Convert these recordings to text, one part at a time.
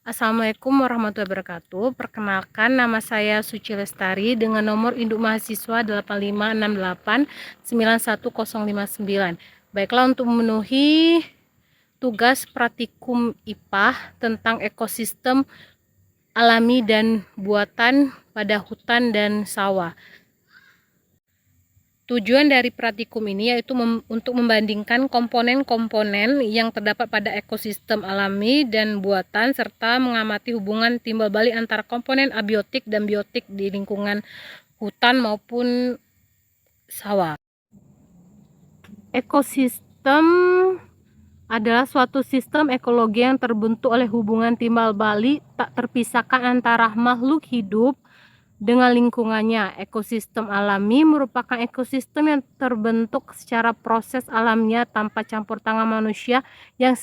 Assalamualaikum warahmatullahi wabarakatuh. Perkenalkan, nama saya Suci Lestari dengan nomor induk mahasiswa 8568910059. Baiklah, untuk memenuhi tugas praktikum IPA tentang ekosistem alami dan buatan pada hutan dan sawah. Tujuan dari praktikum ini yaitu untuk membandingkan komponen-komponen yang terdapat pada ekosistem alami dan buatan serta mengamati hubungan timbal balik antara komponen abiotik dan biotik di lingkungan hutan maupun sawah. Ekosistem adalah suatu sistem ekologi yang terbentuk oleh hubungan timbal balik tak terpisahkan antara makhluk hidup dengan lingkungannya. Ekosistem alami merupakan ekosistem yang terbentuk secara proses alamiah tanpa campur tangan manusia yang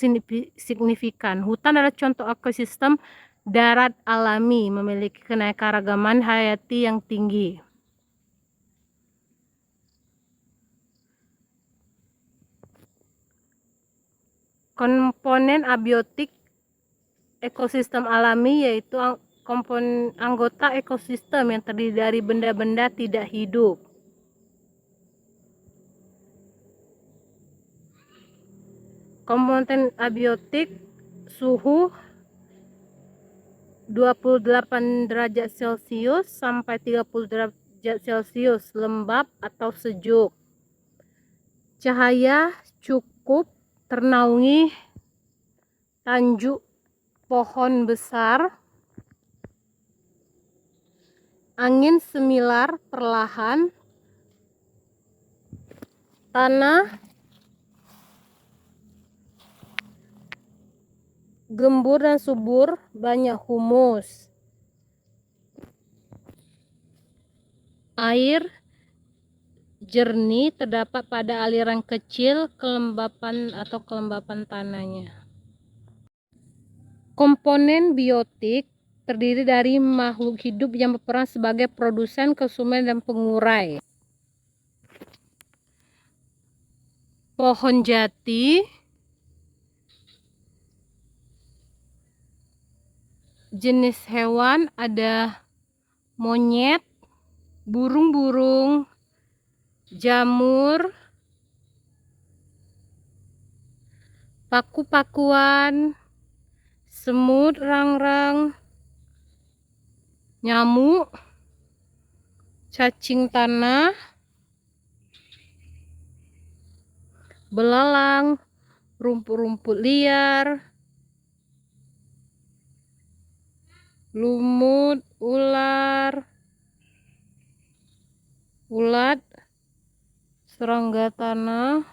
signifikan. Hutan adalah contoh ekosistem darat alami, memiliki keanekaragaman hayati yang tinggi. Komponen abiotik ekosistem alami yaitu komponen anggota ekosistem yang terdiri dari benda-benda tidak hidup. Komponen abiotik suhu 28 derajat Celcius sampai 30 derajat Celcius, lembab atau sejuk. Cahaya cukup ternaungi tanjuk pohon besar. Angin semilar perlahan. Tanah gembur dan subur, banyak humus. Air jernih terdapat pada aliran kecil, kelembapan tanahnya. Komponen biotik terdiri dari makhluk hidup yang berperan sebagai produsen, konsumen, dan pengurai. Pohon jati, jenis hewan ada monyet, burung-burung, jamur, paku-pakuan, semut, rang-rang, nyamuk, cacing tanah, belalang, rumput-rumput liar, lumut, ular, ulat, serangga tanah.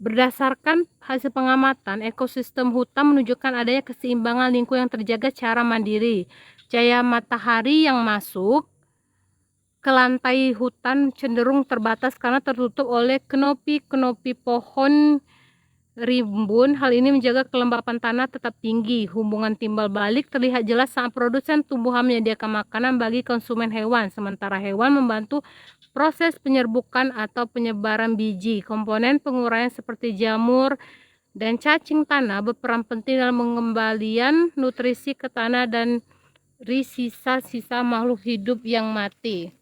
Berdasarkan hasil pengamatan, ekosistem hutan menunjukkan adanya keseimbangan lingkungan yang terjaga secara mandiri. Cahaya matahari yang masuk ke lantai hutan cenderung terbatas karena tertutup oleh kenopi-kenopi pohon rimbun. Hal ini menjaga kelembapan tanah tetap tinggi. Hubungan timbal balik terlihat jelas saat produsen tumbuhan menyediakan makanan bagi konsumen hewan, sementara hewan membantu proses penyerbukan atau penyebaran biji. Komponen penguraian seperti jamur dan cacing tanah berperan penting dalam pengembalian nutrisi ke tanah dan sisa-sisa makhluk hidup yang mati.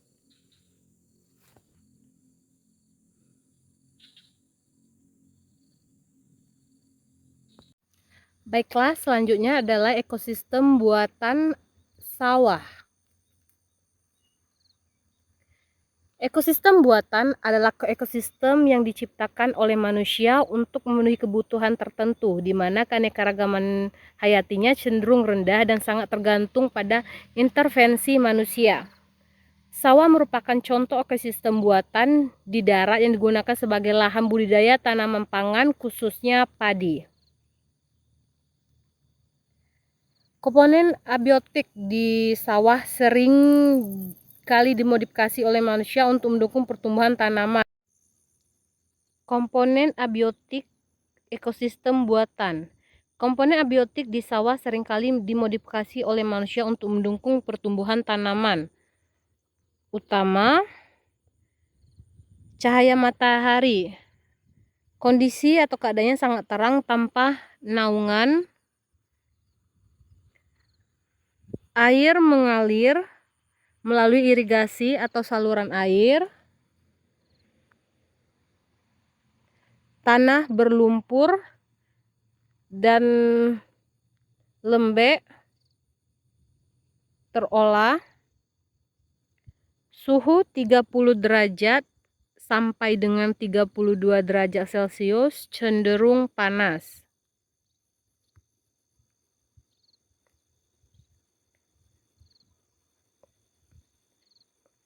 Baiklah, selanjutnya adalah ekosistem buatan sawah. Ekosistem buatan adalah ekosistem yang diciptakan oleh manusia untuk memenuhi kebutuhan tertentu, di mana keanekaragaman hayatinya cenderung rendah dan sangat tergantung pada intervensi manusia. Sawah merupakan contoh ekosistem buatan di darat yang digunakan sebagai lahan budidaya tanaman pangan, khususnya padi. Komponen abiotik di sawah sering kali dimodifikasi oleh manusia untuk mendukung pertumbuhan tanaman. Komponen abiotik ekosistem buatan. Komponen abiotik di sawah seringkali dimodifikasi oleh manusia untuk mendukung pertumbuhan tanaman. Utama, cahaya matahari. Kondisi atau keadaannya sangat terang tanpa naungan. Air mengalir melalui irigasi atau saluran air. Tanah berlumpur dan lembek terolah. Suhu 30 derajat sampai dengan 32 derajat Celcius, cenderung panas.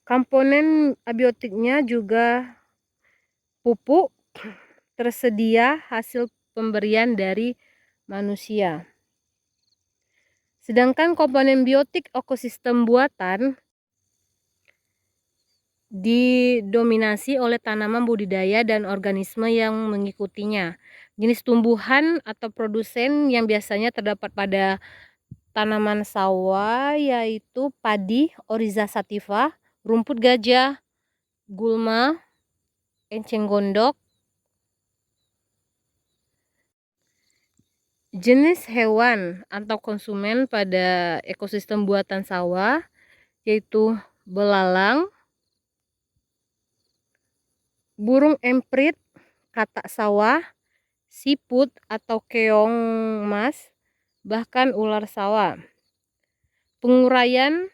Komponen abiotiknya juga pupuk tersedia hasil pemberian dari manusia. Sedangkan komponen biotik ekosistem buatan didominasi oleh tanaman budidaya dan organisme yang mengikutinya. Jenis tumbuhan atau produsen yang biasanya terdapat pada tanaman sawah yaitu padi, Oryza sativa, rumput gajah, gulma, enceng gondok. Jenis hewan atau konsumen pada ekosistem buatan sawah yaitu belalang, burung emprit, katak sawah, siput atau keong emas, bahkan ular sawah. Penguraian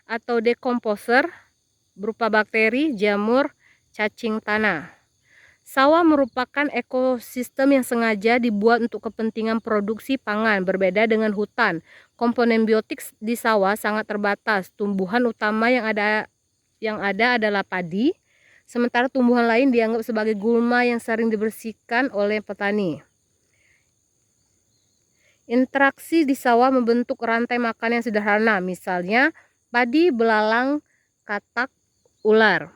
atau dekomposer berupa bakteri, jamur, cacing tanah. Sawah merupakan ekosistem yang sengaja dibuat untuk kepentingan produksi pangan, berbeda dengan hutan. Komponen biotik di sawah sangat terbatas. Tumbuhan utama yang ada adalah padi, sementara tumbuhan lain dianggap sebagai gulma yang sering dibersihkan oleh petani. Interaksi di sawah membentuk rantai makan yang sederhana, misalnya padi, belalang, katak, ular.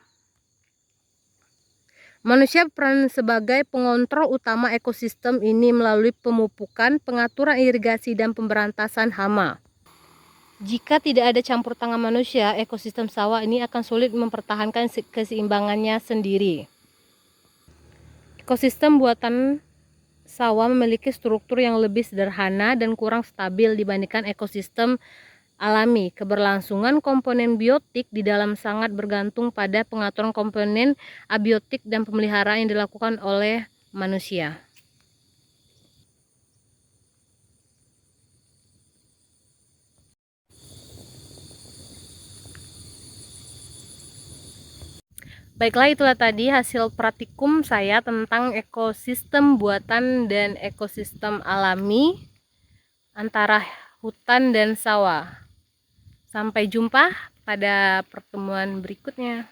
Manusia berperan sebagai pengontrol utama ekosistem ini melalui pemupukan, pengaturan irigasi, dan pemberantasan hama. Jika tidak ada campur tangan manusia, ekosistem sawah ini akan sulit mempertahankan keseimbangannya sendiri. Ekosistem buatan sawah memiliki struktur yang lebih sederhana dan kurang stabil dibandingkan ekosistem alami. Keberlangsungan komponen biotik di dalam sangat bergantung pada pengaturan komponen abiotik dan pemeliharaan yang dilakukan oleh manusia. Baiklah, itulah tadi hasil praktikum saya tentang ekosistem buatan dan ekosistem alami antara hutan dan sawah. Sampai jumpa pada pertemuan berikutnya.